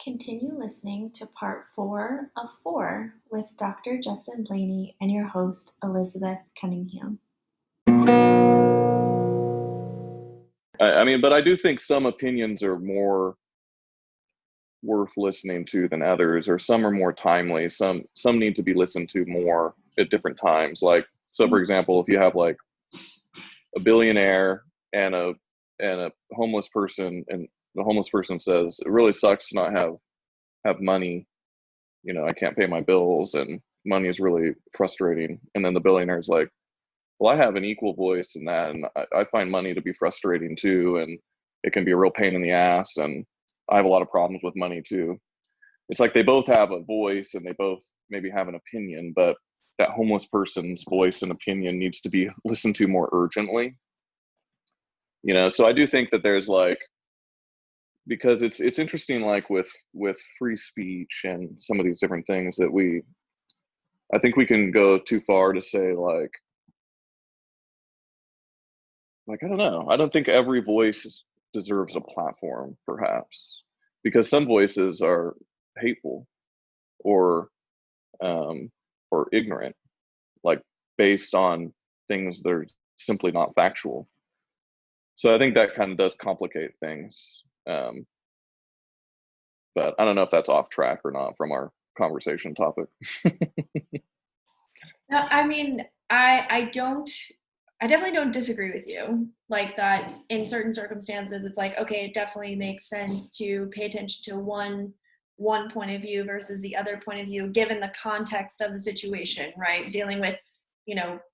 Continue listening to part 4 of 4 with Dr. Justin Blaney and your host, Elizabeth Cunningham. But I do think some opinions are more worth listening to than others, or some are more timely. Some need to be listened to more at different times. Like, so for example, if you have like a billionaire and a homeless person, and the homeless person says, it really sucks to not have money, I can't pay my bills and money is really frustrating. And then the billionaire's like, well, I have an equal voice in that, and I find money to be frustrating too, and it can be a real pain in the ass, and I have a lot of problems with money too. It's like they both have a voice and they both maybe have an opinion, but that homeless person's voice and opinion needs to be listened to more urgently. So I do think that there's like, because it's interesting, like with free speech and some of these different things that I think we can go too far to say like I don't know. I don't think every voice deserves a platform, perhaps, because some voices are hateful or ignorant, like based on things that are simply not factual. So I think that kind of does complicate things. But I don't know if that's off track or not from our conversation topic. No, I definitely don't disagree with you. Like that in certain circumstances, it's like, okay, it definitely makes sense to pay attention to one point of view versus the other point of view, given the context of the situation, right? Dealing with,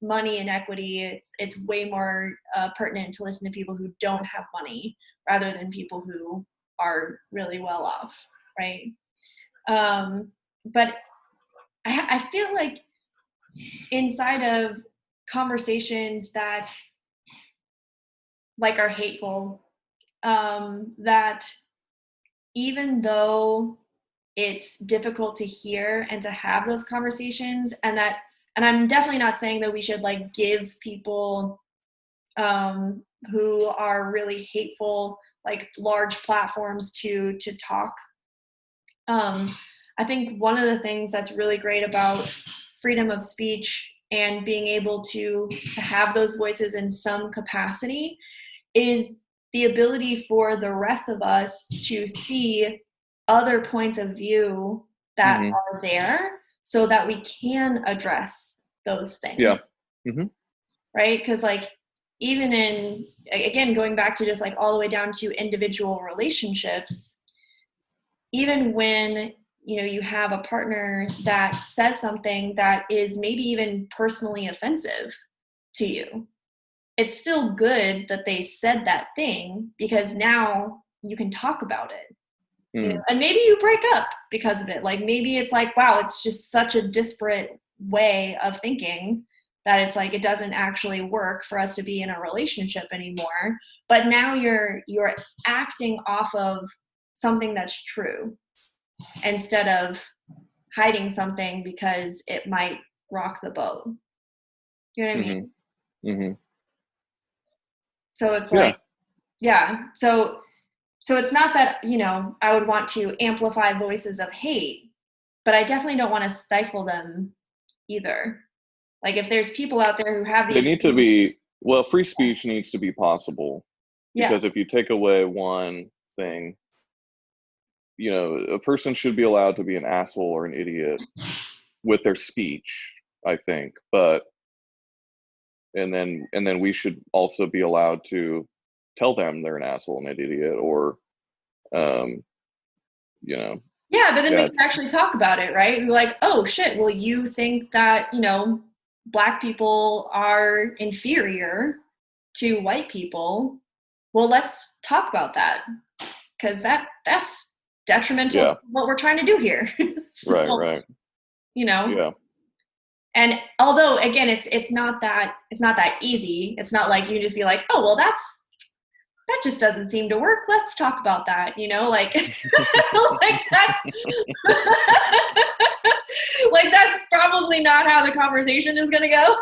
money and equity, it's way more pertinent to listen to people who don't have money rather than people who are really well off, right? But I feel like inside of conversations that like are hateful, that even though it's difficult to hear and to have those conversations, and I'm definitely not saying that we should like give people who are really hateful like large platforms to talk. I think one of the things that's really great about freedom of speech and being able to have those voices in some capacity is the ability for the rest of us to see other points of view that are there so that we can address those things. Yeah. Right? Because like even in, again, going back to just like all the way down to individual relationships, even when you have a partner that says something that is maybe even personally offensive to you, it's still good that they said that thing because now you can talk about it. And maybe you break up because of it. Like maybe it's like, wow, it's just such a disparate way of thinking that it's like it doesn't actually work for us to be in a relationship anymore. But now you're acting off of something that's true instead of hiding something because it might rock the boat. You know what I mean? So it's like, yeah. So it's not that, I would want to amplify voices of hate, but I definitely don't want to stifle them either. Like if there's people out there who have they need to be, well, free speech needs to be possible, because if you take away one thing, a person should be allowed to be an asshole or an idiot with their speech, I think, and then we should also be allowed to tell them they're an asshole and an idiot, or yeah, but then we can actually talk about it, right? We're like, oh shit, well, you think that Black people are inferior to white people? Well, let's talk about that, because that's detrimental to what we're trying to do here. So, right. Yeah. And although again, it's not that easy. It's not like you just be like, oh well, that just doesn't seem to work. Let's talk about that. Like like that's like that's probably not how the conversation is gonna go.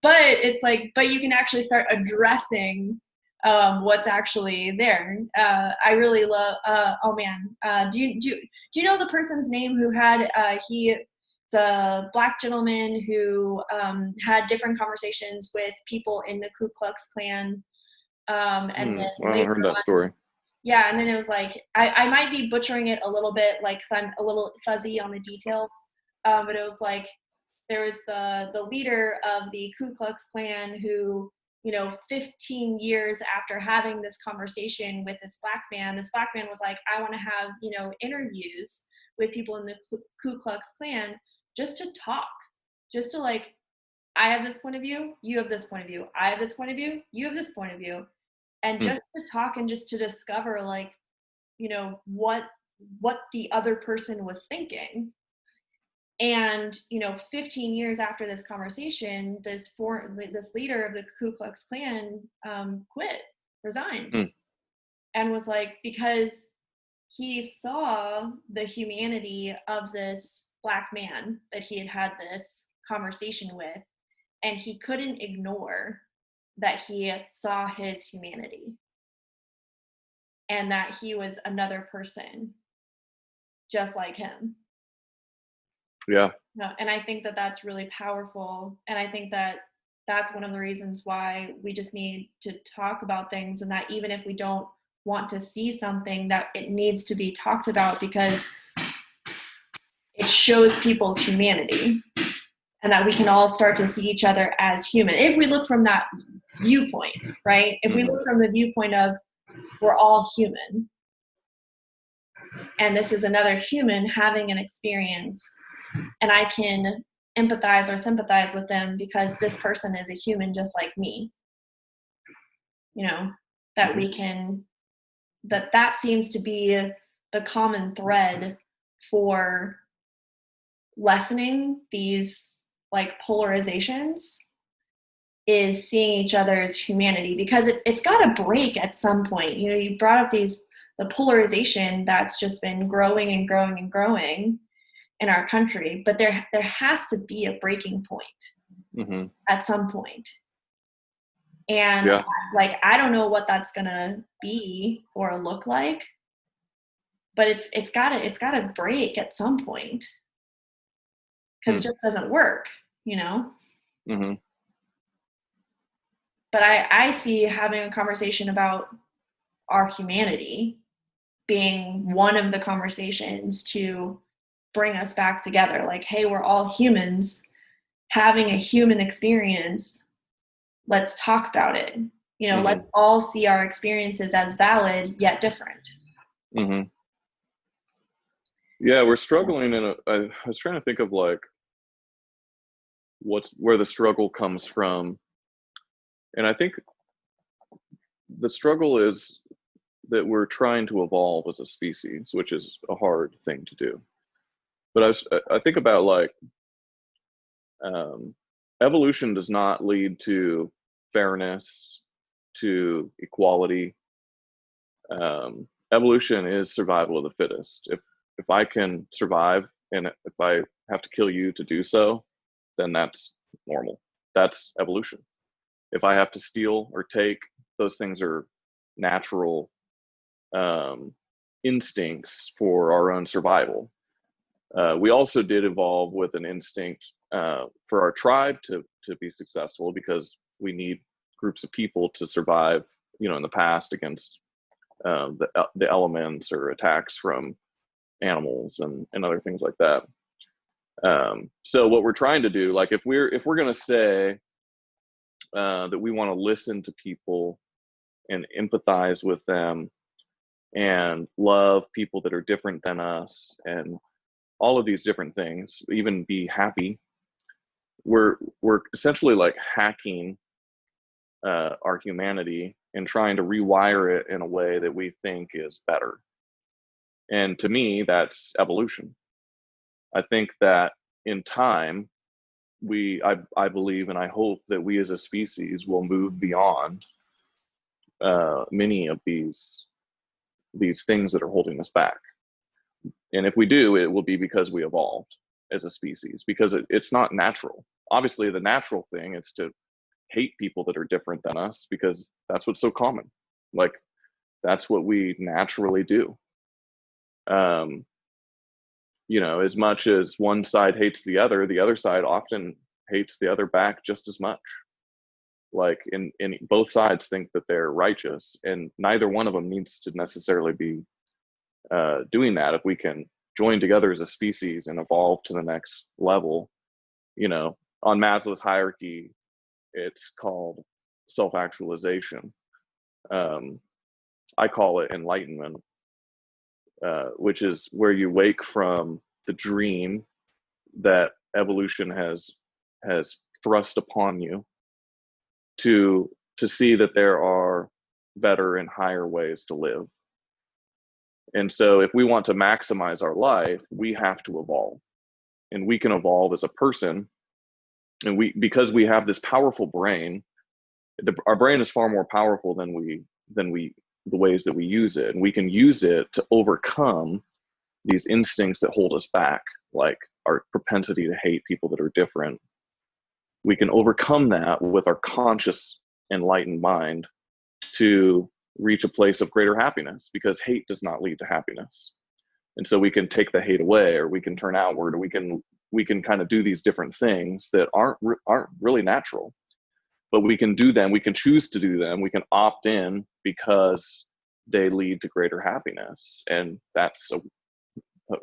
But it's like, but you can actually start addressing what's actually there. I really love. Oh man, do you know the person's name who had it's a Black gentleman who had different conversations with people in the Ku Klux Klan, and then I haven't later heard that on, story. yeah, and then it was like I might be butchering it a little bit, like because I'm a little fuzzy on the details, but it was like there was the leader of the Ku Klux Klan who, 15 years after having this conversation with this black man was like, I want to have, interviews with people in the Ku Klux Klan just to talk, just to like, I have this point of view, you have this point of view, I have this point of view, you have this point of view, and just to talk and just to discover like, what the other person was thinking. And 15 years after this conversation, this leader of the Ku Klux Klan resigned, and was like, because he saw the humanity of this black man that he had had this conversation with, and he couldn't ignore that he saw his humanity and that he was another person just like him. Yeah. No, and I think that that's really powerful. And I think that that's one of the reasons why we just need to talk about things, and that even if we don't want to see something, that it needs to be talked about because it shows people's humanity, and that we can all start to see each other as human. If we look from that viewpoint, right? If we look from the viewpoint of we're all human, and this is another human having an experience, and I can empathize or sympathize with them because this person is a human just like me, that we can, that seems to be the common thread for lessening these like polarizations, is seeing each other as humanity, because it's got to break at some point. You brought up the polarization that's just been growing and growing and growing in our country, but there has to be a breaking point at some point. And like, I don't know what that's gonna be or look like, but it's gotta break at some point, because it just doesn't work, But I see having a conversation about our humanity being one of the conversations to bring us back together. Like, hey, we're all humans having a human experience. Let's talk about it. Let's all see our experiences as valid yet different. Yeah, we're struggling I was trying to think of like where the struggle comes from. And I think the struggle is that we're trying to evolve as a species, which is a hard thing to do. But I think about like evolution does not lead to fairness, to equality. Evolution is survival of the fittest. If I can survive, and if I have to kill you to do so, then that's normal. That's evolution. If I have to steal or take, those things are natural instincts for our own survival. We also did evolve with an instinct for our tribe to be successful, because we need groups of people to survive, in the past against the elements or attacks from animals and other things like that. So what we're trying to do, like if we're going to say that we want to listen to people and empathize with them and love people that are different than us and all of these different things, even be happy, we're essentially like hacking our humanity and trying to rewire it in a way that we think is better. And to me, that's evolution. I think that in time, I believe and I hope that we as a species will move beyond many of these things that are holding us back. And if we do, it will be because we evolved as a species, because it's not natural. Obviously, the natural thing is to hate people that are different than us, because that's what's so common. Like, that's what we naturally do. You know, as much as one side hates the other side often hates the other back just as much. Like, in both sides think that they're righteous, and neither one of them needs to necessarily be doing that. If we can join together as a species and evolve to the next level, you know, on Maslow's hierarchy, it's called self-actualization. I call it enlightenment, which is where you wake from the dream that evolution has thrust upon you, to see that there are better and higher ways to live. And so if we want to maximize our life, we have to evolve. And we can evolve as a person. And because we have this powerful brain, our brain is far more powerful than the ways that we use it. And we can use it to overcome these instincts that hold us back, like our propensity to hate people that are different. We can overcome that with our conscious, enlightened mind to reach a place of greater happiness, because hate does not lead to happiness. And so we can take the hate away, or we can turn outward, or we can kind of do these different things that aren't really natural, but we can do them. We can choose to do them. We can opt in because they lead to greater happiness. And that's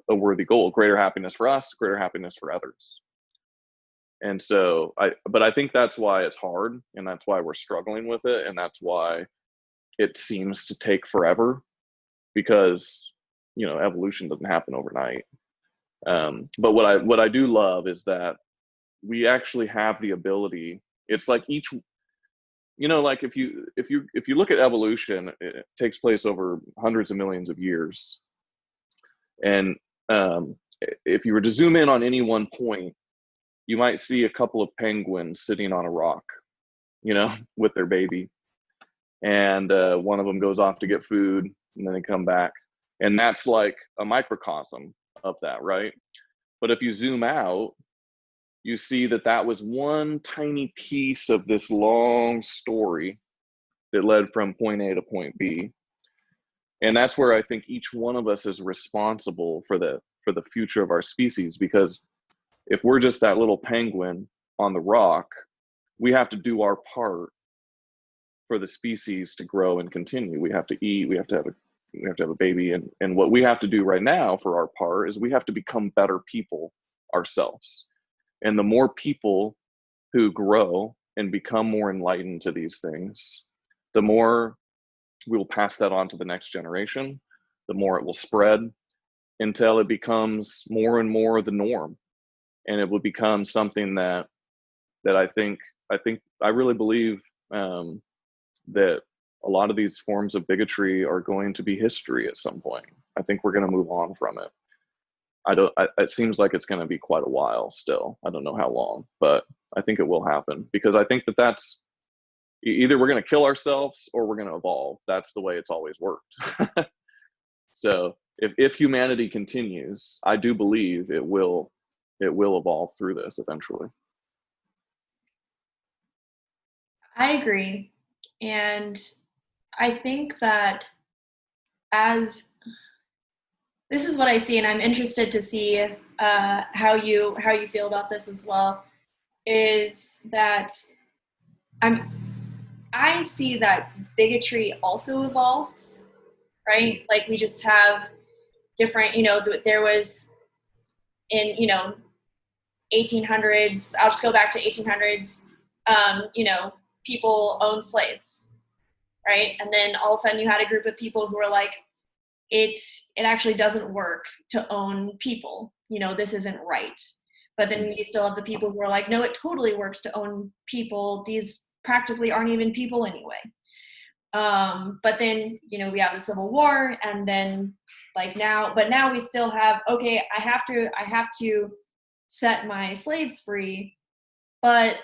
a worthy goal. Greater happiness for us, greater happiness for others. And so but I think that's why it's hard, and that's why we're struggling with it, and that's why it seems to take forever, because, you know, evolution doesn't happen overnight. But what I do love is that we actually have the ability. It's like each, you know, like if you look at evolution, it takes place over hundreds of millions of years. And if you were to zoom in on any one point, you might see a couple of penguins sitting on a rock, you know, with their baby. And one of them goes off to get food, and then they come back. And that's like a microcosm of that, right? But if you zoom out, you see that that was one tiny piece of this long story that led from point A to point B. And that's where I think each one of us is responsible for the future of our species, because if we're just that little penguin on the rock, we have to do our part for the species to grow and continue. We have to eat, we have to have a baby, and what we have to do right now for our part is we have to become better people ourselves. And the more people who grow and become more enlightened to these things, the more we will pass that on to the next generation, the more it will spread until it becomes more and more the norm. And it will become something that I really believe that a lot of these forms of bigotry are going to be history at some point. I think we're going to move on from it. It seems like it's going to be quite a while still. I don't know how long, but I think it will happen, because I think that's either we're going to kill ourselves or we're going to evolve. That's the way it's always worked. So if humanity continues, I do believe it will evolve through this eventually. I agree. And I think that as this is what I see, and I'm interested to see how you feel about this as well, is that I see that bigotry also evolves, right? Like we just have different, you know, there was in, you know, 1800s, I'll just go back to 1800s, you know, people owned slaves, right? And then all of a sudden you had a group of people who were like, it actually doesn't work to own people. You know, this isn't right. But then you still have the people who are like, no, it totally works to own people. These practically aren't even people anyway. But then, you know, we have the Civil War, and then like now we still have, okay, I have to set my slaves free, but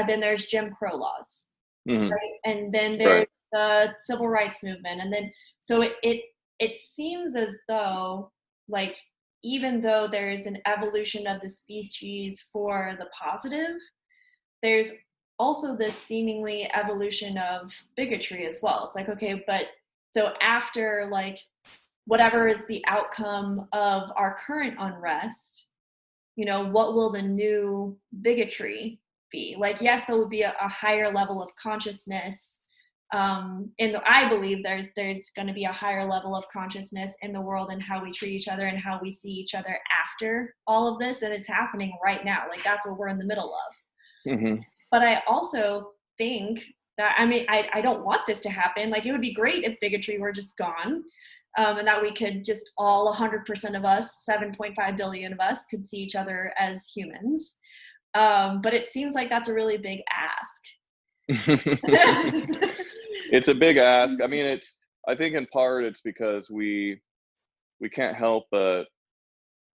then there's Jim Crow laws, Mm-hmm. right? And then there's the civil rights movement, and then so it seems as though, like, even though there's an evolution of the species for the positive, there's also this seemingly evolution of bigotry as well. It's like, okay, but so after like whatever is the outcome of our current unrest, what will the new bigotry be? Like, yes, there will be a higher level of consciousness. And I believe there's going to be a higher level of consciousness in the world and how we treat each other and how we see each other after all of this. And it's happening right now. Like, that's what we're in the middle of. Mm-hmm. But I also think that, I mean, I don't want this to happen. Like, it would be great if bigotry were just gone. And that we could just all 100% of us, 7.5 billion of us, could see each other as humans. But it seems like that's a really big ask. It's a big ask. I mean, I think in part it's because we can't help but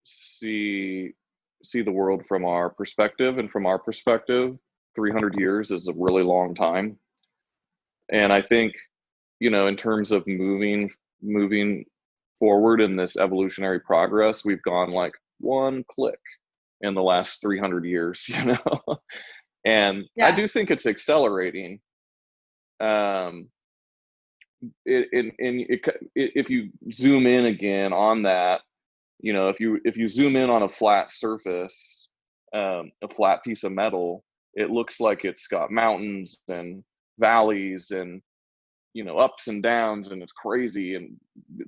see the world from our perspective, and from our perspective, 300 years is a really long time. And I think, in terms of moving forward in this evolutionary progress, we've gone like one click in the last 300 years, and Yeah. I do think it's accelerating. If you zoom in again on that, if you zoom in on a flat surface, a flat piece of metal, it looks like it's got mountains and valleys and ups and downs, and it's crazy. And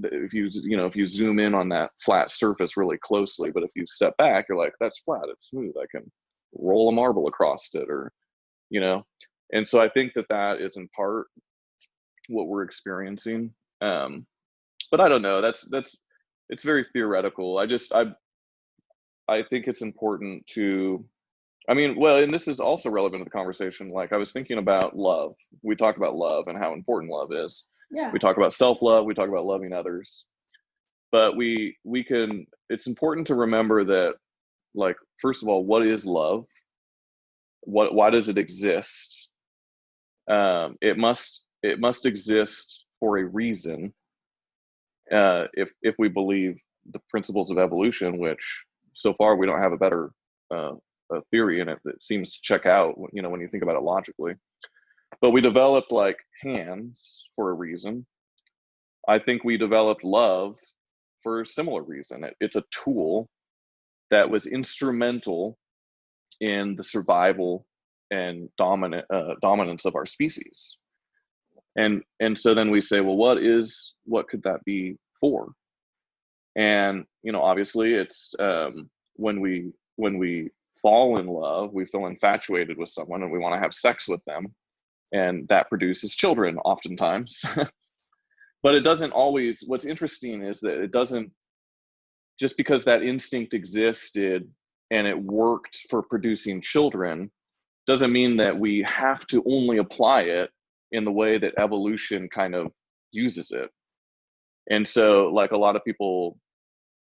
if you zoom in on that flat surface really closely, but if you step back, you're like, that's flat, it's smooth, I can roll a marble across it, or and so I think that is in part what we're experiencing. But I don't know, it's very theoretical. I think it's important to, and this is also relevant to the conversation. Like, I was thinking about love. We talk about love and how important love is. Yeah. We talk about self-love, we talk about loving others. But it's important to remember that, like, first of all, what is love? Why does it exist? It must exist for a reason. If we believe the principles of evolution, which so far we don't have a better a theory in it that seems to check out, when you think about it logically. But we developed like hands for a reason. I think we developed love for a similar reason. It's a tool that was instrumental in the survival and dominance of our species. And so then we say, well, what could that be for? And obviously it's when we fall in love, we feel infatuated with someone and we want to have sex with them, and that produces children oftentimes. But it doesn't always. What's interesting is that it doesn't, just because that instinct existed and it worked for producing children, doesn't mean that we have to only apply it in the way that evolution kind of uses it. And so, like, a lot of people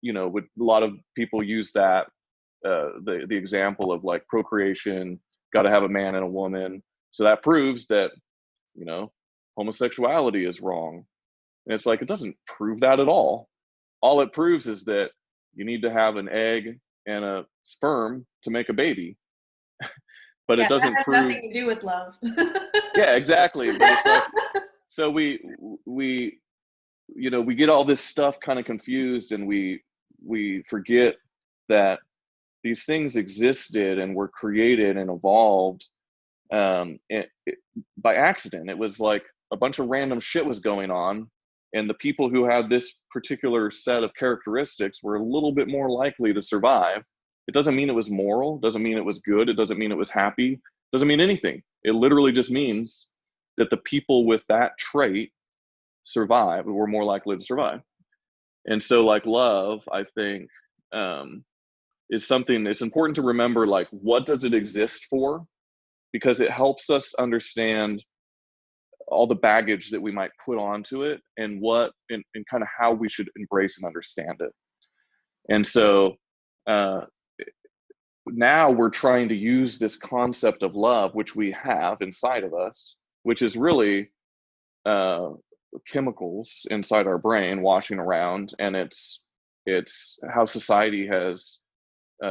use that the example of like procreation, got to have a man and a woman, so that proves that homosexuality is wrong. And it's like, it doesn't prove that at all. All it proves is that you need to have an egg and a sperm to make a baby. But it doesn't that has prove nothing to do with love. Yeah, exactly. But it's like, so we get all this stuff kind of confused, and we forget that these things existed and were created and evolved by accident. It was like a bunch of random shit was going on, and the people who had this particular set of characteristics were a little bit more likely to survive. It doesn't mean it was moral, doesn't mean it was good, it doesn't mean it was happy, doesn't mean anything. It literally just means that the people with that trait were more likely to survive. And so, like, love, I think, is something it's important to remember, like, what does it exist for? Because it helps us understand all the baggage that we might put onto it, and and kind of how we should embrace and understand it. And so now we're trying to use this concept of love, which we have inside of us, which is really chemicals inside our brain washing around, and it's how society has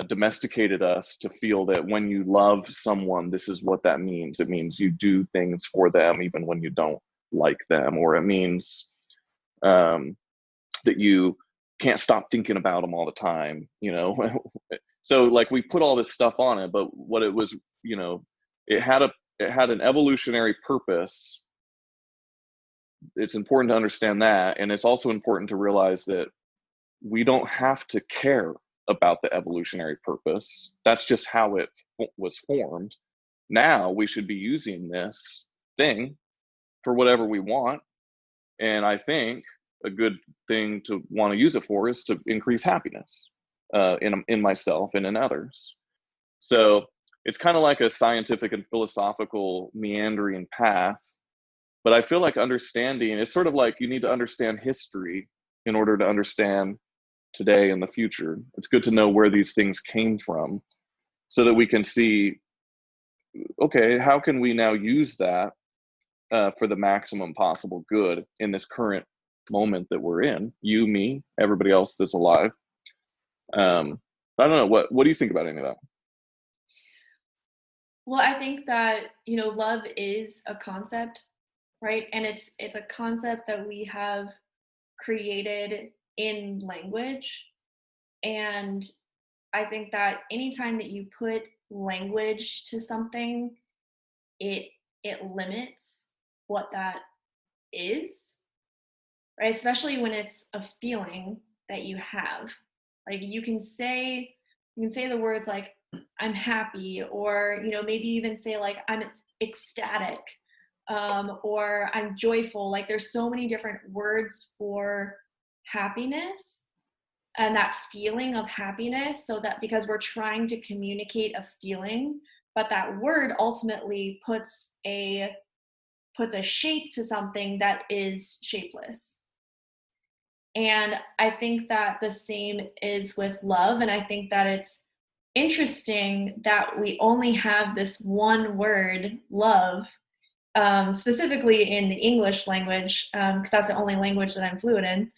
domesticated us to feel that when you love someone, this is what that means. It means you do things for them even when you don't like them, or it means that you can't stop thinking about them all the time, So like we put all this stuff on it, but what it was, it had an evolutionary purpose. It's important to understand that, and it's also important to realize that we don't have to care about the evolutionary purpose. That's just how it was formed. Now we should be using this thing for whatever we want, and I think a good thing to want to use it for is to increase happiness in myself and in others. So it's kind of like a scientific and philosophical meandering path. But I feel like understanding, it's sort of like you need to understand history in order to understand today and the future. It's good to know where these things came from so that we can see, okay, how can we now use that for the maximum possible good in this current moment that we're in, you, me, everybody else that's alive. I don't know, what do you think about any of that? Well, I think that, love is a concept, right? And it's a concept that we have created in language. And I think that anytime that you put language to something, it limits what that is, right? Especially when it's a feeling that you have. Like you can say the words like I'm happy, or maybe even say like I'm ecstatic, or I'm joyful. Like there's so many different words for happiness and that feeling of happiness, so that because we're trying to communicate a feeling, but that word ultimately puts a shape to something that is shapeless. And I think that the same is with love. And I think that it's interesting that we only have this one word, love, specifically in the English language, because that's the only language that I'm fluent in.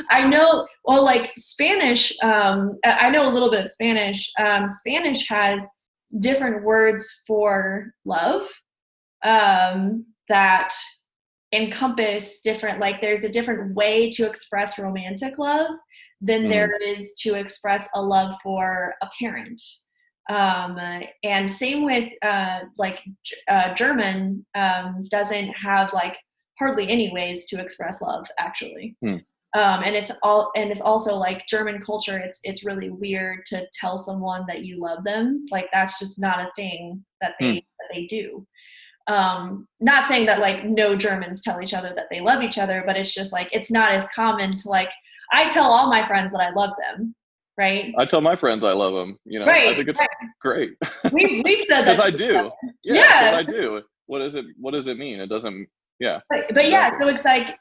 I know, well, like Spanish, I know a little bit of Spanish. Spanish has different words for love that encompass different, like there's a different way to express romantic love than there is to express a love for a parent. And same with German doesn't have like hardly any ways to express love actually. And it's also like German culture, it's really weird to tell someone that you love them. Like that's just not a thing that they do. Not saying that like no Germans tell each other that they love each other, but it's just like it's not as common to like I tell all my friends that I love them, right? I tell my friends I love them. Right, I think it's great. We've said that because I do. Yeah, because I do. What does it mean? It doesn't. Yeah. But exactly. Yeah, so it's like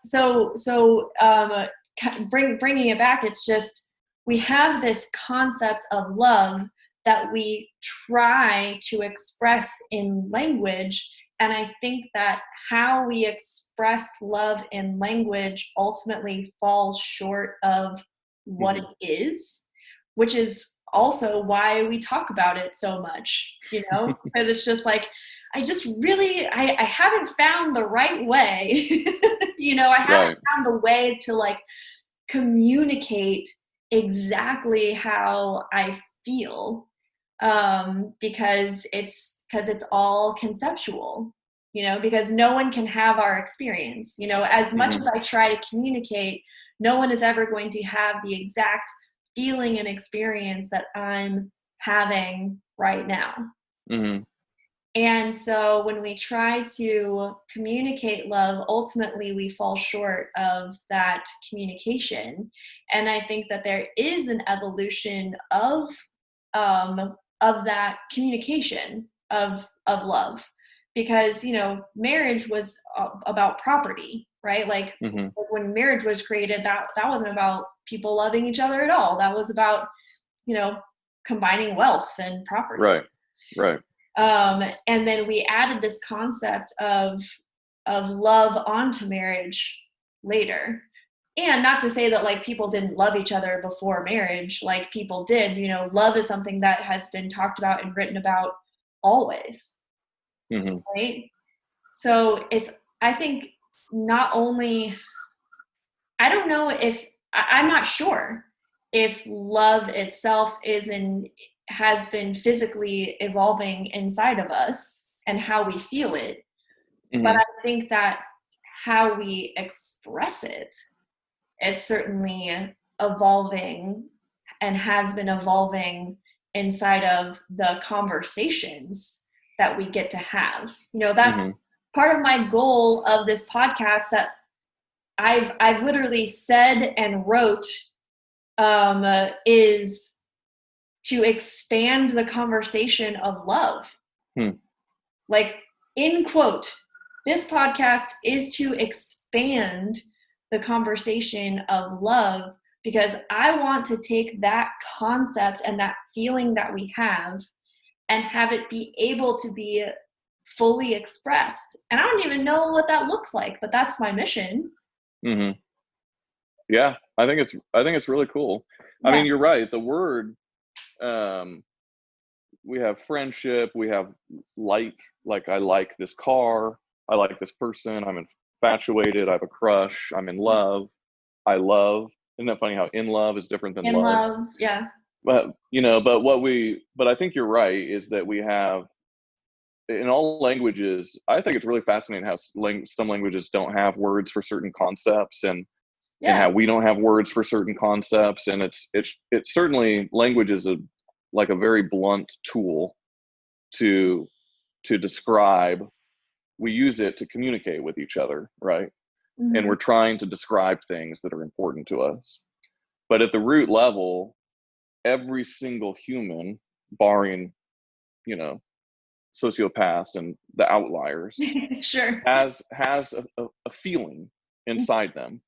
bringing it back. It's just we have this concept of love that we try to express in language. And I think that how we express love in language ultimately falls short of what it is, which is also why we talk about it so much, because it's just like, I haven't found the right way, I haven't found the way to like communicate exactly how I feel, because it's all conceptual, because no one can have our experience, as much as I try to communicate, no one is ever going to have the exact feeling and experience that I'm having right now. And so when we try to communicate love, ultimately we fall short of that communication. And I think that there is an evolution of that communication of love, because marriage was about property, right? Like when marriage was created, that wasn't about people loving each other at all. That was about combining wealth and property. Right. And then we added this concept of love onto marriage later. and not to say that like people didn't love each other before marriage, like people did, love is something that has been talked about and written about always, Mm-hmm. right? So I think not only, I don't know if, I'm not sure if love itself has been physically evolving inside of us and how we feel it. But Mm-hmm. I think that how we express it is certainly evolving and has been evolving inside of the conversations that we get to have. That's Mm-hmm. part of my goal of this podcast that I've literally said and wrote, is to expand the conversation of love. Hmm. Like, in quote, this podcast is to expand the conversation of love, because I want to take that concept and that feeling that we have and have it be able to be fully expressed. And I don't even know what that looks like, but that's my mission. Mm-hmm. Yeah, I think it's really cool. I Yeah. mean, you're right. The word, um, we have friendship, we have like I like this car, I like this person, I'm infatuated, I have a crush, I'm in love, I love. Isn't that funny how in love is different than In love? love. Yeah. But but I think you're right, is that we have in all languages. I think it's really fascinating how some languages don't have words for certain concepts, and Yeah. how we don't have words for certain concepts. And it's certainly, language is like a very blunt tool to describe. We use it to communicate with each other, right? And Mm-hmm. we're trying to describe things that are important to us. But at the root level, every single human, barring, you know, sociopaths and the outliers, Sure. has a feeling inside them,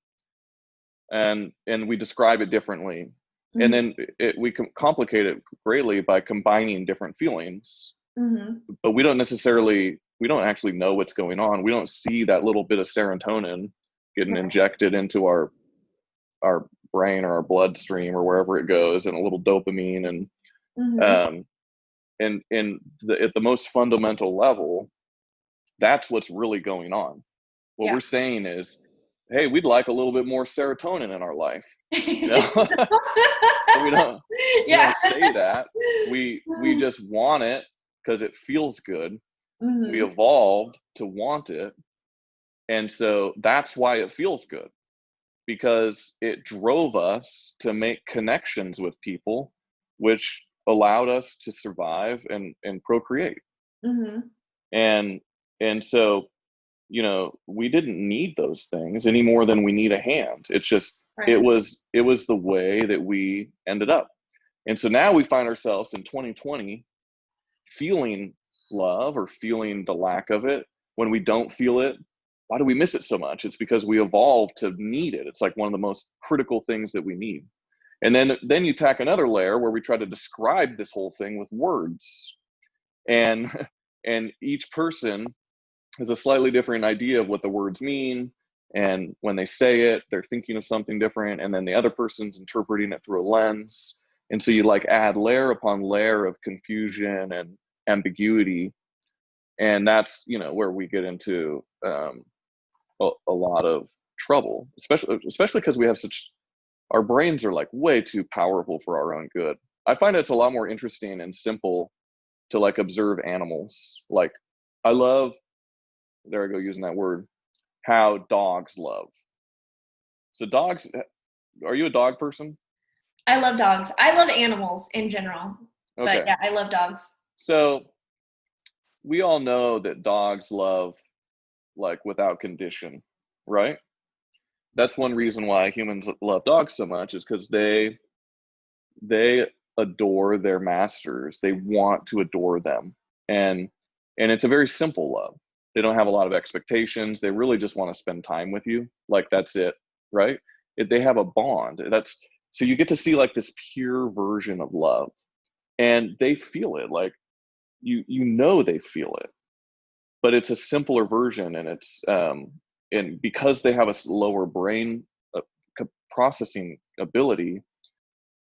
and we describe it differently. And Mm-hmm. then we can complicate it greatly by combining different feelings, Mm-hmm. but we don't actually know what's going on. We don't see that little bit of serotonin getting Right. injected into our brain or our bloodstream or wherever it goes, and a little dopamine. And Mm-hmm. um at the most fundamental level, that's what's really going on. What Yeah. we're saying is, hey, we'd like a little bit more serotonin in our life, you know. But we Yeah. don't say that. We just want it because it feels good. We Mm-hmm. evolved to want it, and so that's why it feels good, because it drove us to make connections with people, which allowed us to survive and procreate. Mm-hmm. And so, we didn't need those things any more than we need a hand. It's just, Right. it was the way that we ended up. And so now we find ourselves in 2020 feeling love, or feeling the lack of it. When we don't feel it, why do we miss it so much? It's because we evolved to need it. It's like one of the most critical things that we need. And then you tack another layer where we try to describe this whole thing with words. And and each person has a slightly different idea of what the words mean. And when they say it, they're thinking of something different. And then the other person's interpreting it through a lens. And so you like add layer upon layer of confusion and ambiguity. And that's, where we get into a lot of trouble, especially because we have our brains are like way too powerful for our own good. I find it's a lot more interesting and simple to like observe animals. Like, I love, there I go using that word, how dogs love. So dogs, are you a dog person? I love dogs. I love animals in general. But Okay. yeah, I love dogs. So we all know that dogs love like without condition, right? That's one reason why humans love dogs so much, is because they adore their masters. They want to adore them. And it's a very simple love. They don't have a lot of expectations. They really just want to spend time with you. Like, that's it, right? They have a bond. That's So you get to see like this pure version of love, and they feel it. Like, they feel it, but it's a simpler version. And it's and because they have a lower brain processing ability,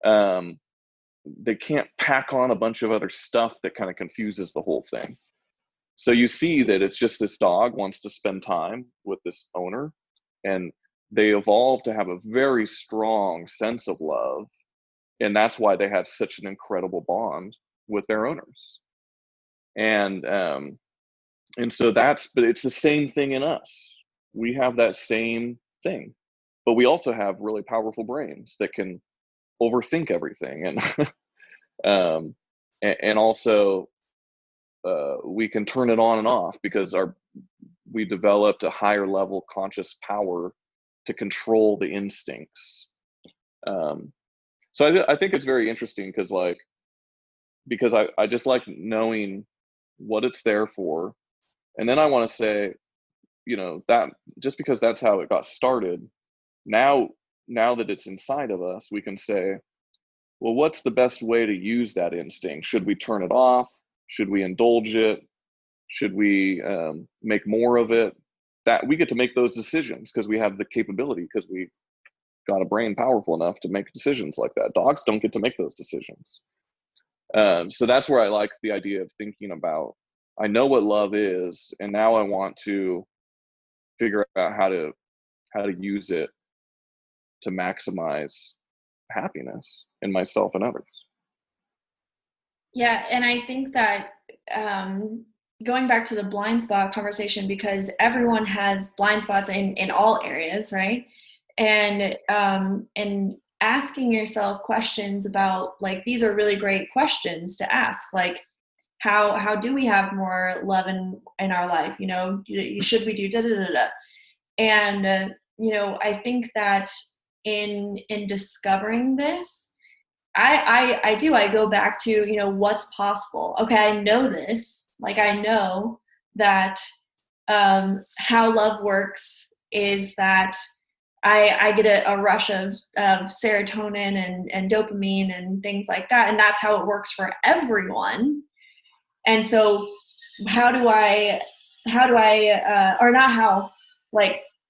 they can't pack on a bunch of other stuff that kind of confuses the whole thing. So you see that it's just this dog wants to spend time with this owner, and they evolve to have a very strong sense of love. And that's why they have such an incredible bond with their owners. And so but it's the same thing in us. We have that same thing, but we also have really powerful brains that can overthink everything. And also we can turn it on and off because we developed a higher level conscious power to control the instincts. So I think it's very interesting because I just like knowing what it's there for. And then I want to say, that just because that's how it got started, now that it's inside of us, we can say, well, what's the best way to use that instinct? Should we turn it off? Should we indulge it? Should we make more of it? That we get to make those decisions because we have the capability, because we got a brain powerful enough to make decisions like that. Dogs don't get to make those decisions. So that's where I like the idea of thinking about, I know what love is, and now I want to figure out how to use it to maximize happiness in myself and others. Yeah, and I think that going back to the blind spot conversation, because everyone has blind spots in all areas, right? And asking yourself questions about, like, these are really great questions to ask, like, how do we have more love in our life? Should we do da da da da? And I think that in discovering this, I go back to, what's possible. Okay, I know this. Like, I know that how love works is that I get a rush of serotonin and dopamine and things like that, and that's how it works for everyone. And so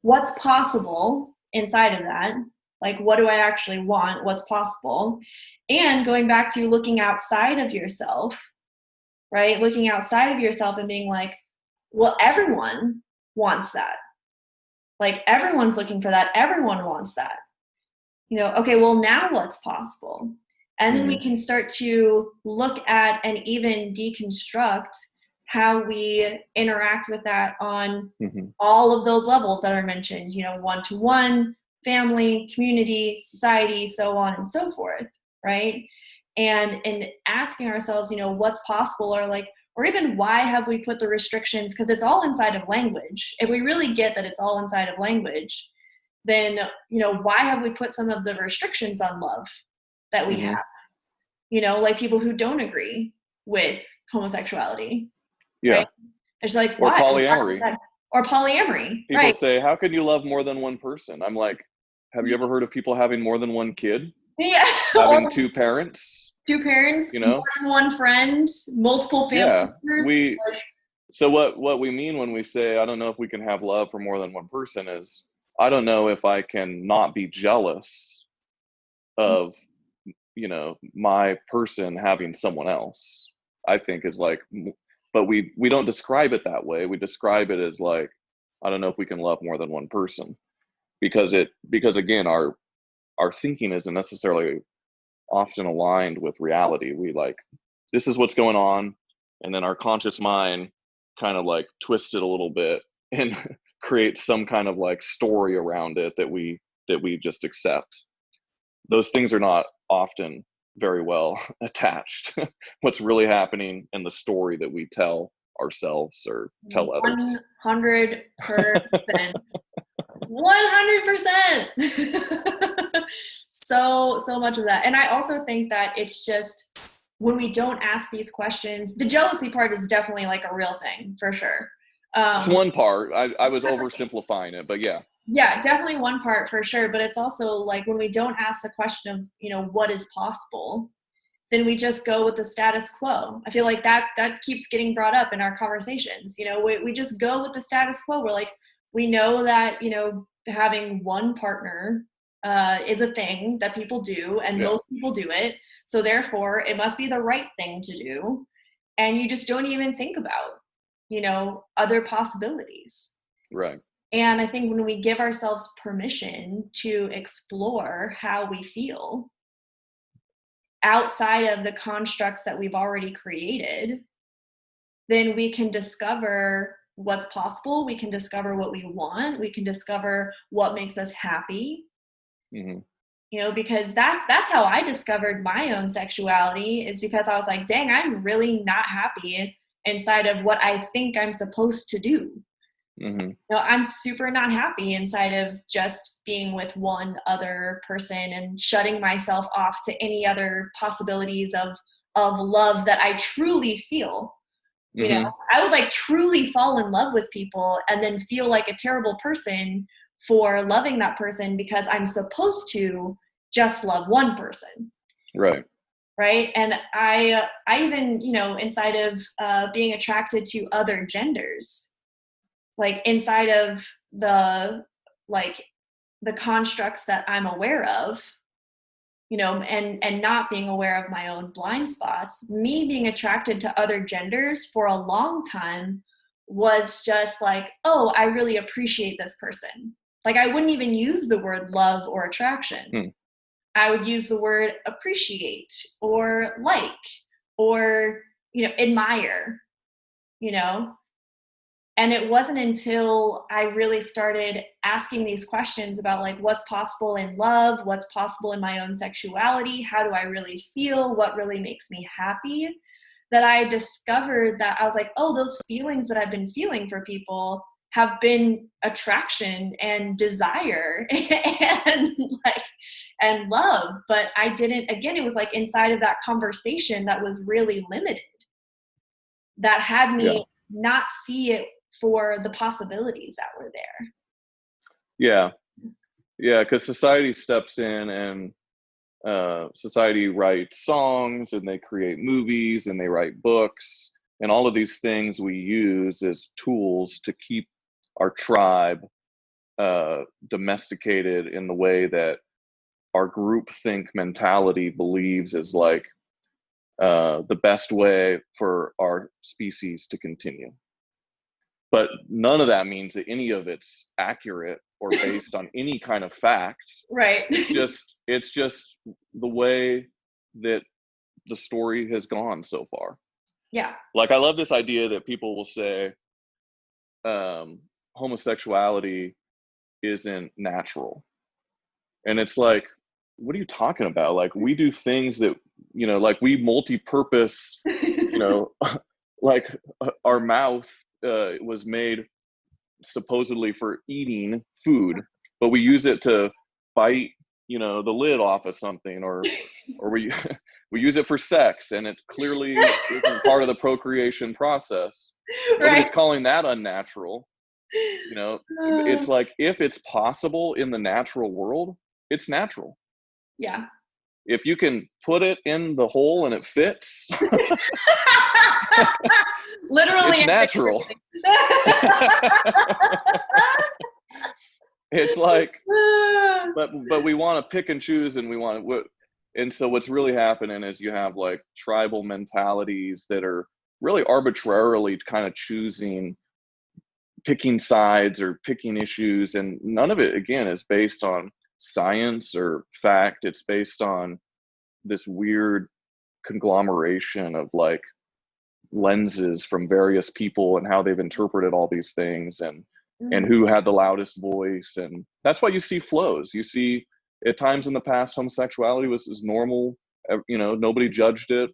what's possible inside of that? Like, what do I actually want? What's possible? And going back to looking outside of yourself, right? Looking outside of yourself and being like, well, everyone wants that. Like, everyone's looking for that. Everyone wants that. Okay, well, now what's possible? And then we can start to look at and even deconstruct how we interact with that on all of those levels that are mentioned, one-to-one, family, community, society, so on and so forth, right? And asking ourselves, what's possible, or even why have we put the restrictions? Because it's all inside of language. If we really get that it's all inside of language, then, why have we put some of the restrictions on love that we have? Like people who don't agree with homosexuality. Yeah. Right? It's like, or why? polyamory. Or polyamory. People right. say, how can you love more than one person? I'm like, have you ever heard of people having more than one kid? Yeah. Having two parents? Two parents, more than one friend, multiple family members. So what we mean when we say, I don't know if we can have love for more than one person, is I don't know if I can not be jealous of, my person having someone else, I think is like, but we don't describe it that way. We describe it as like, I don't know if we can love more than one person, because again, our thinking isn't necessarily often aligned with reality. We like, this is what's going on, and then our conscious mind kind of like twists it a little bit and creates some kind of like story around it that we just accept. Those things are not often very well attached. What's really happening in the story that we tell ourselves or tell others. 100%. 100%. So much of that. And I also think that it's just when we don't ask these questions, the jealousy part is definitely like a real thing for sure. It's one part. I was oversimplifying it, but yeah. Yeah, definitely one part for sure. But it's also like when we don't ask the question of, what is possible, then we just go with the status quo. I feel like that keeps getting brought up in our conversations. We just go with the status quo. We're like, we know that, having one partner is a thing that people do, and Yeah. most people do it. So therefore, it must be the right thing to do. And you just don't even think about, other possibilities. Right. And I think when we give ourselves permission to explore how we feel outside of the constructs that we've already created, then we can discover what's possible. We can discover what we want. We can discover what makes us happy. Mm-hmm. Because that's how I discovered my own sexuality, is because I was like, dang, I'm really not happy inside of what I think I'm supposed to do. Mm-hmm. I'm super not happy inside of just being with one other person and shutting myself off to any other possibilities of love that I truly feel. Mm-hmm. I would like truly fall in love with people and then feel like a terrible person for loving that person because I'm supposed to just love one person. Right. Right. And I even, inside of being attracted to other genders, like inside of the constructs that I'm aware of, and not being aware of my own blind spots, me being attracted to other genders for a long time was just like, oh, I really appreciate this person. Like, I wouldn't even use the word love or attraction. I would use the word appreciate or like, or, admire, And it wasn't until I really started asking these questions about like what's possible in love, what's possible in my own sexuality, how do I really feel, what really makes me happy, that I discovered that I was like, oh, those feelings that I've been feeling for people have been attraction and desire and love. But I didn't, again, it was like inside of that conversation that was really limited, that had me not see it for the possibilities that were there. Yeah, because society steps in, and society writes songs, and they create movies, and they write books, and all of these things we use as tools to keep our tribe domesticated in the way that our groupthink mentality believes is like the best way for our species to continue. But none of that means that any of it's accurate or based on any kind of fact. Right. It's just the way that the story has gone so far. Yeah. Like, I love this idea that people will say homosexuality isn't natural. And it's like, what are you talking about? Like, we do things that, like we multi-purpose, like our mouth was made supposedly for eating food, but we use it to bite, the lid off of something, or we we use it for sex, and it clearly isn't part of the procreation process. Nobody's calling that unnatural. It's like, if it's possible in the natural world, it's natural. Yeah. If you can put it in the hole and it fits, literally, it's natural. It's like, but we want to pick and choose, and and so what's really happening is you have like tribal mentalities that are really arbitrarily kind of picking sides or picking issues, and none of it, again, is based on science or fact. It's based on this weird conglomeration of like lenses from various people and how they've interpreted all these things, and who had the loudest voice. And that's why you see flows. You see, at times in the past, homosexuality was normal, nobody judged it,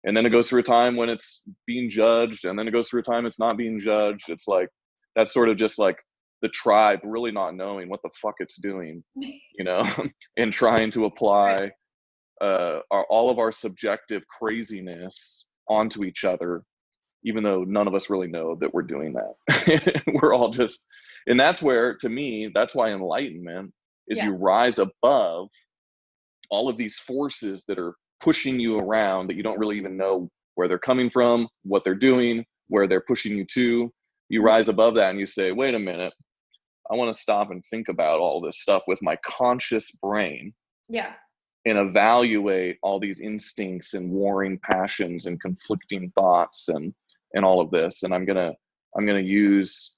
and then it goes through a time when it's being judged, and then it goes through a time it's not being judged. It's like, that's sort of just like the tribe really not knowing what the fuck it's doing, and trying to apply all of our subjective craziness onto each other, even though none of us really know that we're doing that. We're all just, and that's where, to me, that's why enlightenment is you rise above all of these forces that are pushing you around, that you don't really even know where they're coming from, what they're doing, where they're pushing you to. You rise above that and you say, wait a minute, I want to stop and think about all this stuff with my conscious brain. Yeah. And evaluate all these instincts and warring passions and conflicting thoughts and all of this. And I'm gonna use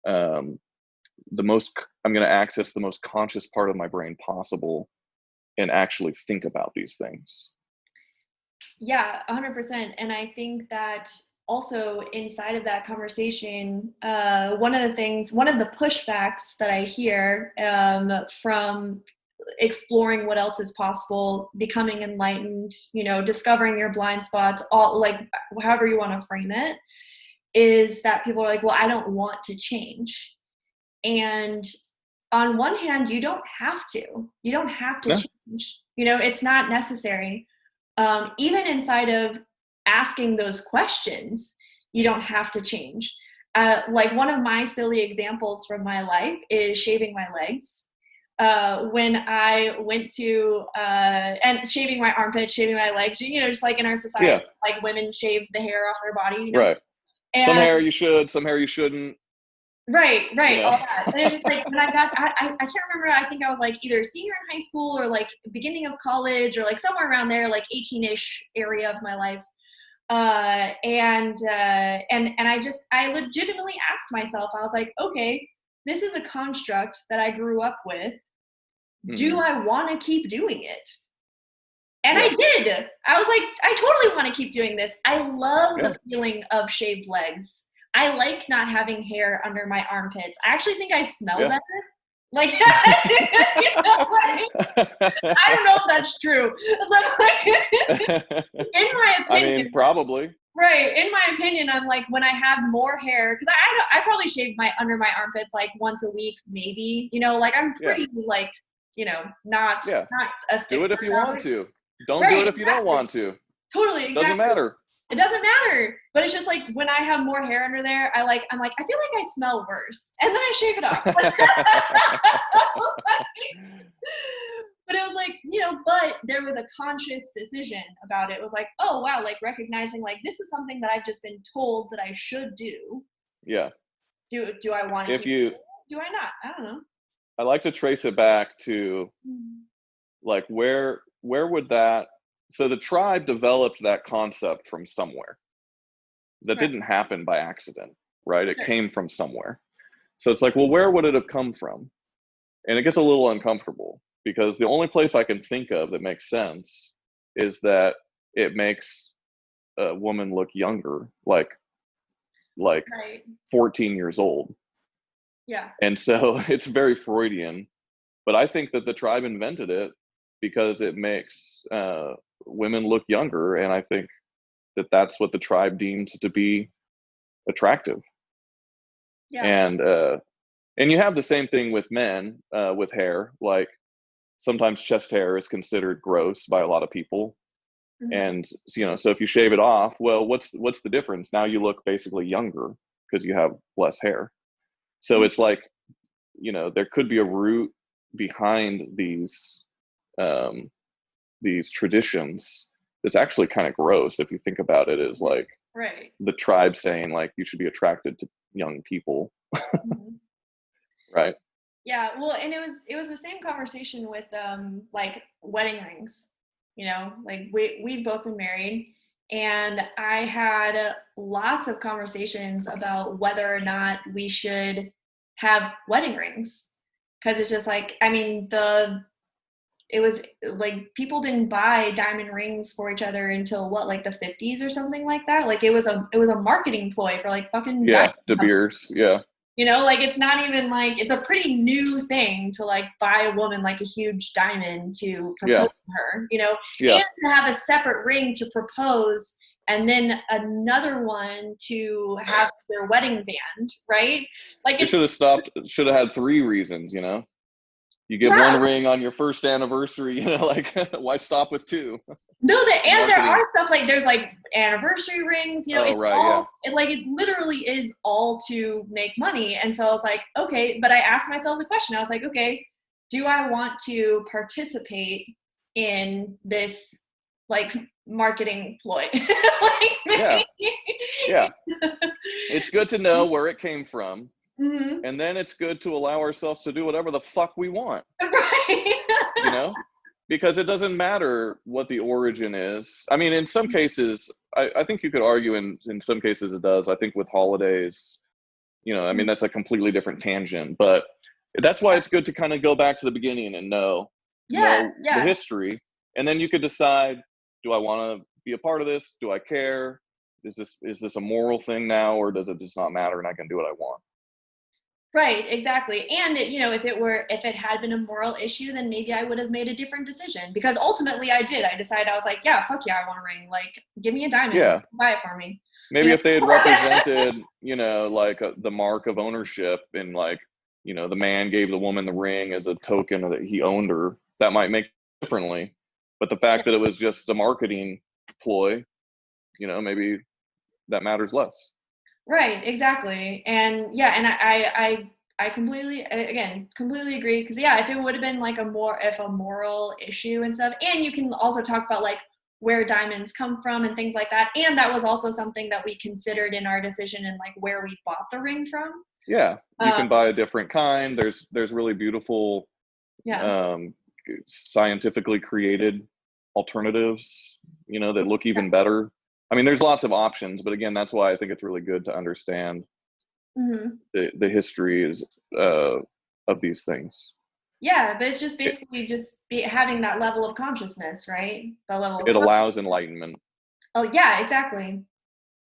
I'm gonna access the most conscious part of my brain possible and actually think about these things. Yeah, 100%. And I think that also inside of that conversation, one of the pushbacks that I hear from exploring what else is possible, becoming enlightened, discovering your blind spots, all like however you want to frame it, is that people are like, well, I don't want to change. And on one hand, you don't have to. You don't have to change. It's not necessary. Even inside of asking those questions, you don't have to change. Like one of my silly examples from my life is shaving my legs. When I went to, and shaving my armpits, shaving my legs, just like in our society, like women shave the hair off their body, Right. And some hair you should, some hair you shouldn't. Right, all that. And it was like, when I can't remember, I think I was like either senior in high school or like beginning of college or like somewhere around there, like 18-ish area of my life. And I legitimately asked myself, I was like, okay, this is a construct that I grew up with. Do I want to keep doing it? And I did. I was like, I totally want to keep doing this. I love the feeling of shaved legs. I like not having hair under my armpits. I actually think I smell better. Like, I don't know if that's true. In my opinion. I mean, probably. Right. In my opinion, I'm like, when I have more hair, because I probably shave under my armpits like once a week, maybe, like I'm pretty like, not a stick. Do it if you want to. Don't do it if you don't want to. Totally. Exactly. Doesn't matter. It doesn't matter. But it's just like when I have more hair under there, I'm like, I feel like I smell worse. And then I shave it off. But it was like, but there was a conscious decision about it. It was like, oh, wow, like recognizing like this is something that I've just been told that I should do. Yeah. Do I want to do I not? I don't know. I like to trace it back to like where would that, so the tribe developed that concept from somewhere. That didn't happen by accident, right? It came from somewhere. So it's like, well, where would it have come from? And it gets a little uncomfortable because the only place I can think of that makes sense is that it makes a woman look younger, like 14 years old. Yeah. And so it's very Freudian, but I think that the tribe invented it because it makes women look younger, and I think that that's what the tribe deemed to be attractive. Yeah. And you have the same thing with men with hair. Like sometimes chest hair is considered gross by a lot of people, and so if you shave it off, well, what's the difference? Now you look basically younger because you have less hair. So it's like, there could be a root behind these traditions that's actually kind of gross if you think about it, is like the tribe saying like you should be attracted to young people. Right. Yeah, well, and it was the same conversation with like wedding rings. Like we've both been married, and I had lots of conversations about whether or not we should have wedding rings, because it's just like, I mean, it was like people didn't buy diamond rings for each other until what, like the 50s or something like that. Like it was a marketing ploy for like fucking De Beers. Yeah. Like it's not even like, it's a pretty new thing to like buy a woman like a huge diamond to propose to her, and to have a separate ring to propose, and then another one to have their wedding band, right? Like it should have had 3 reasons, You give one ring on your first anniversary, like why stop with 2? No, there are stuff like there's like anniversary rings, it literally is all to make money. And so I was like, okay, but I asked myself the question. I was like, okay, do I want to participate in this like marketing ploy? Yeah. It's good to know where it came from. Mm-hmm. And then it's good to allow ourselves to do whatever the fuck we want, Right. you know? Because it doesn't matter what the origin is. I mean, in some cases, I think you could argue in some cases it does. I think with holidays, you know, I mean, that's a completely different tangent, but that's why it's good to kind of go back to the beginning and know Yeah, the yeah. history. And then you could decide, do I want to be a part of this? Do I care? Is this a moral thing now, or does it just not matter and I can do what I want? Right, exactly. And you know, if it had been a moral issue, then maybe I would have made a different decision, because ultimately I did. I decided, I was like, yeah, fuck yeah, I want a ring. Like, give me a diamond, Yeah. buy it for me. Maybe You if they had know? represented, you know, like the mark of ownership, and like, you know, the man gave the woman the ring as a token that he owned her, that might make it differently. But the fact that it was just a marketing ploy, you know, maybe that matters less. Right, exactly. And yeah, and I completely, again, completely agree, because yeah, if it would have been like if a moral issue and stuff, and you can also talk about like where diamonds come from and things like that, and that was also something that we considered in our decision, and like where we bought the ring from. Yeah, you Um, can buy a different kind. There's really beautiful, yeah. um, scientifically created alternatives, you know, that look even better. I mean, there's lots of options, but again, that's why I think it's really good to understand Hmm. the history is of these things. Yeah, but it's just It, basically just having that level of consciousness, right? The level of it allows enlightenment. oh yeah, exactly.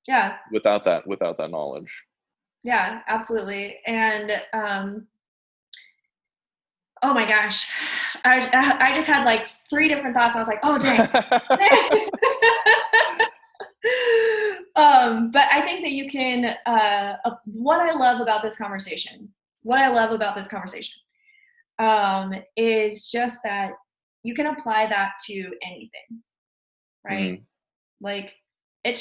Yeah, Without that knowledge. yeah, absolutely. And oh my gosh, I just had like three different thoughts. I was like, oh dang. But I think that you can. What I love about this conversation, is just that you can apply that to anything, right? Mhm. Like, it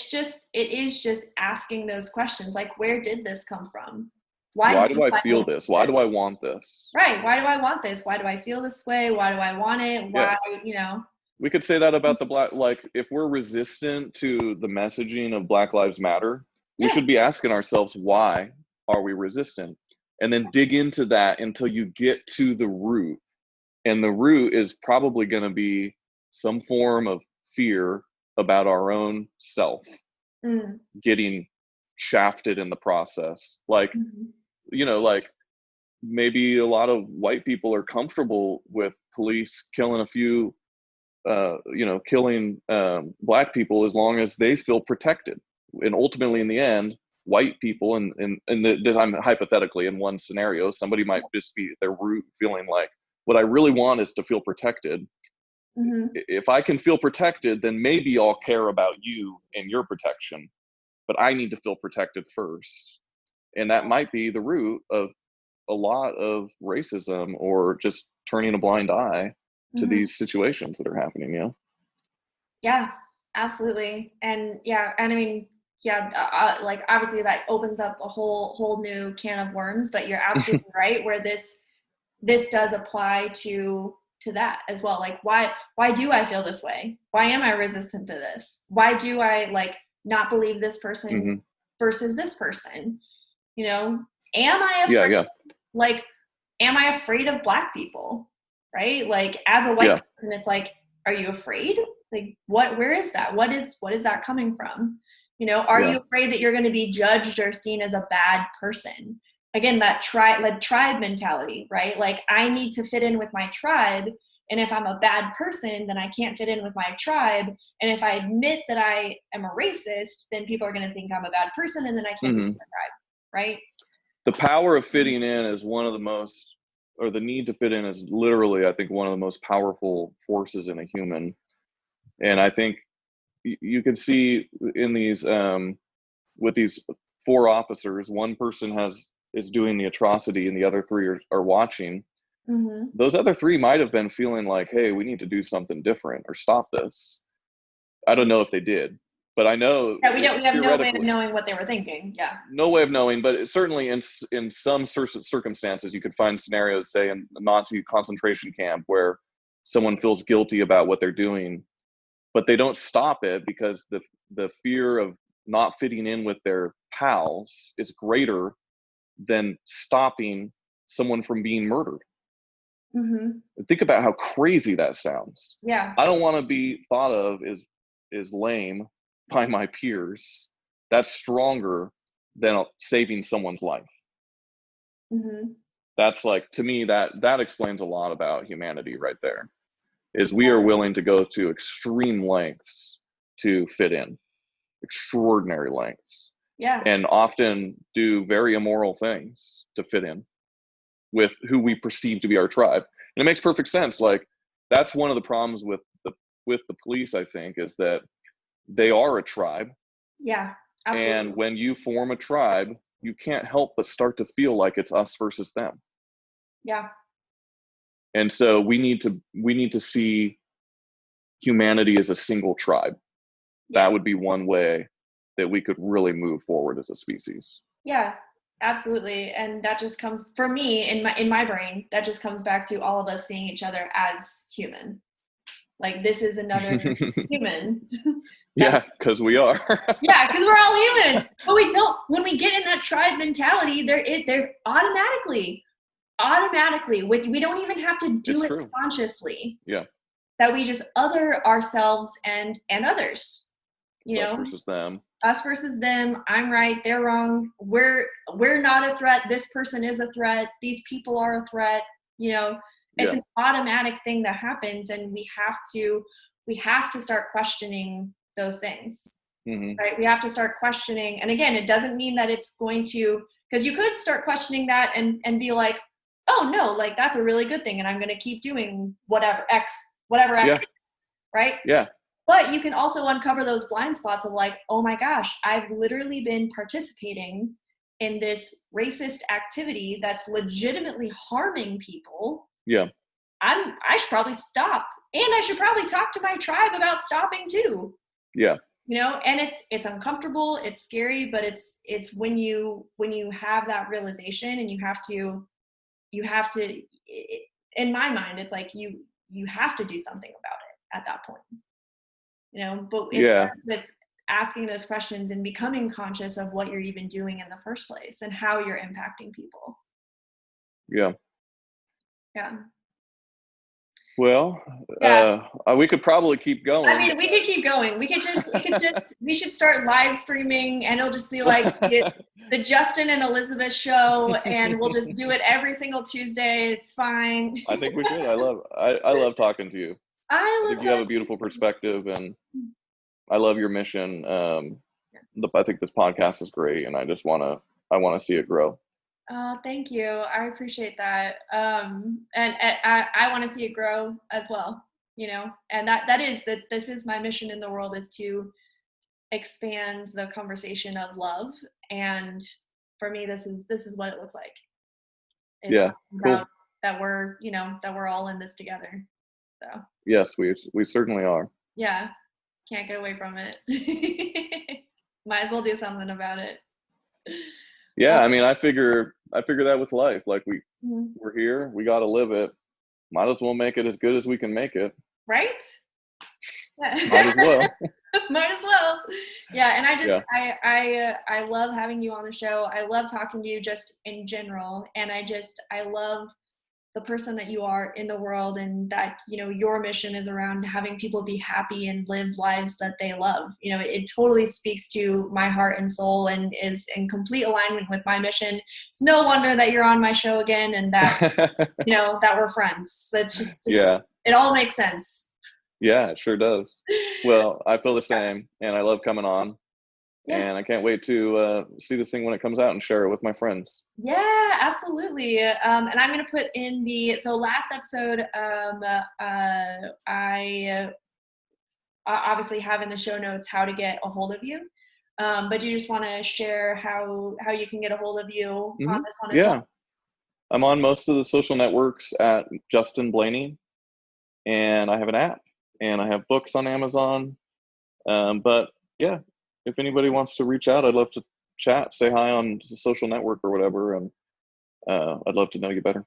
is just asking those questions, like, where did this come from? Why Why do do I I feel want this? Why this? do I want this? Right. Why do I want this? Why do I feel this way? Why do I want it? Yeah. Why, you know? We could say that about the black, like if we're resistant to the messaging of Black Lives Matter, we Yeah. should be asking ourselves, why are we resistant? And then dig into that until you get to the root. And the root is probably going to be some form of fear about our own self Mm. getting shafted in the process. Like, Mhm. you know, like maybe a lot of white people are comfortable with police killing a few, you know, killing black people as long as they feel protected. And ultimately, in the end, white people, I'm hypothetically in one scenario, somebody might just be their root feeling like, what I really want is to feel protected. Mhm. If I can feel protected, then maybe I'll care about you and your protection. But I need to feel protected first. And that might be the root of a lot of racism, or just turning a blind eye to Mhm. these situations that are happening, you know? Yeah, absolutely. And yeah, and I mean, yeah, like obviously that opens up a whole new can of worms, but you're absolutely right, where this does apply to that as well. Like, why do I feel this way? Why am I resistant to this? Why do I like not believe this person Hmm. versus this person? You know, am I Yeah, afraid? yeah, Like, am I afraid of black people? Right? Like, as a white yeah, person, it's like, are you afraid? Like, where is that? What is that coming from? You know, are yeah. you afraid that you're going to be judged or seen as a bad person? Again, that tribe mentality, right? Like, I need to fit in with my tribe. And if I'm a bad person, then I can't fit in with my tribe. And if I admit that I am a racist, then people are going to think I'm a bad person, and then I can't be Hmm. with my tribe, right? The power of fitting in is one of the most, or the need to fit in is literally, I think, one of the most powerful forces in a human. And I think you can see in these, with these four officers, one person is doing the atrocity and the other three are watching. Mm-hmm. Those other three might have been feeling like, hey, we need to do something different or stop this. I don't know if they did, but I know Yeah, we have no way of theoretically, knowing what they were thinking. Yeah. no way of knowing, but certainly in some circumstances, you could find scenarios, say in a Nazi concentration camp, where someone feels guilty about what they're doing, but they don't stop it because the fear of not fitting in with their pals is greater than stopping someone from being murdered. Mm-hmm. Think about how crazy that sounds. Yeah. I don't want to be thought of as lame by my peers. That's stronger than saving someone's life. Mm-hmm. That's like, to me, that explains a lot about humanity right there, is we are willing to go to extreme lengths to fit in, extraordinary lengths, Yeah. and often do very immoral things to fit in with who we perceive to be our tribe. And it makes perfect sense. Like, that's one of the problems with the police, I think, is that they are a tribe. Yeah, absolutely. And when you form a tribe, you can't help but start to feel like it's us versus them. Yeah. And so we need to see humanity as a single tribe. Yeah. That would be one way that we could really move forward as a species. Yeah, absolutely. And that just comes, for me, in my brain, that just comes back to all of us seeing each other as human. Like, this is another human. Yeah, because we are. Yeah, because we're all human. But we don't, when we get in that tribe mentality, there's automatically, we don't even have to do It's it true. consciously. Yeah. That we just other ourselves and others. You know? Us versus them. Us versus them. I'm right, they're wrong. We're not a threat. This person is a threat. These people are a threat. You know, it's an automatic thing that happens, and we have to start questioning those things. Mm-hmm. Right? We have to start questioning. And again, it doesn't mean that it's going to, because you could start questioning that and be like, oh no, like that's a really good thing, and I'm going to keep doing whatever X is, right? Yeah. But you can also uncover those blind spots of like, oh my gosh, I've literally been participating in this racist activity that's legitimately harming people. Yeah. I should probably stop. And I should probably talk to my tribe about stopping too. Yeah. You know, and it's uncomfortable, it's scary, but it's when you have that realization, and you have to, in my mind, it's like you have to do something about it at that point. You know, but it starts with asking those questions and becoming conscious of what you're even doing in the first place and how you're impacting people. Yeah. Yeah. Well, we could probably keep going. I mean, we could keep going. We should start live streaming, and it'll just be like the Justin and Elizabeth show, and we'll just do it every single Tuesday. It's fine. I think we should. I love talking to you. I think you have a beautiful perspective, and I love your mission. I think this podcast is great, and I want to see it grow. Oh, thank you. I appreciate that. And I want to see it grow as well, you know, and this is my mission in the world, is to expand the conversation of love. And for me, this is what it looks like. It's cool. That we're all in this together. So yes, we certainly are. Yeah. Can't get away from it. Might as well do something about it. Yeah, I mean, I figure that with life, like we're here, we got to live it. Might as well make it as good as we can make it. Right? Might as well. Might as well. Yeah, and I love having you on the show. I love talking to you just in general, and I love the person that you are in the world, and that, you know, your mission is around having people be happy and live lives that they love. You know, it totally speaks to my heart and soul, and is in complete alignment with my mission. It's no wonder that you're on my show again, and that, you know, that we're friends. That's just it all makes sense. Yeah, it sure does. Well, I feel the same, and I love coming on. Yeah. And I can't wait to see this thing when it comes out and share it with my friends. Yeah, absolutely. And I'm going to put in so last episode, I obviously have in the show notes how to get a hold of you. But do you just want to share how you can get a hold of you on this one as well? I'm on most of the social networks at Justin Blaney, and I have an app, and I have books on Amazon. But yeah, if anybody wants to reach out, I'd love to chat, say hi on the social network or whatever, and I'd love to know you better.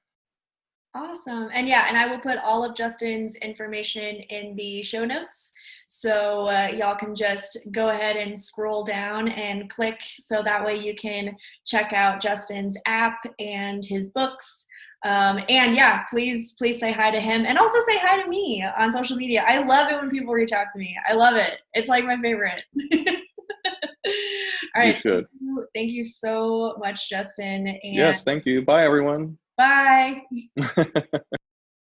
Awesome. And yeah, and I will put all of Justin's information in the show notes. So y'all can just go ahead and scroll down and click so that way you can check out Justin's app and his books. And yeah, please say hi to him and also say hi to me on social media. I love it when people reach out to me. I love it. It's like my favorite. All right. Thank you so much, Justin. And yes, thank you. Bye, everyone. bye.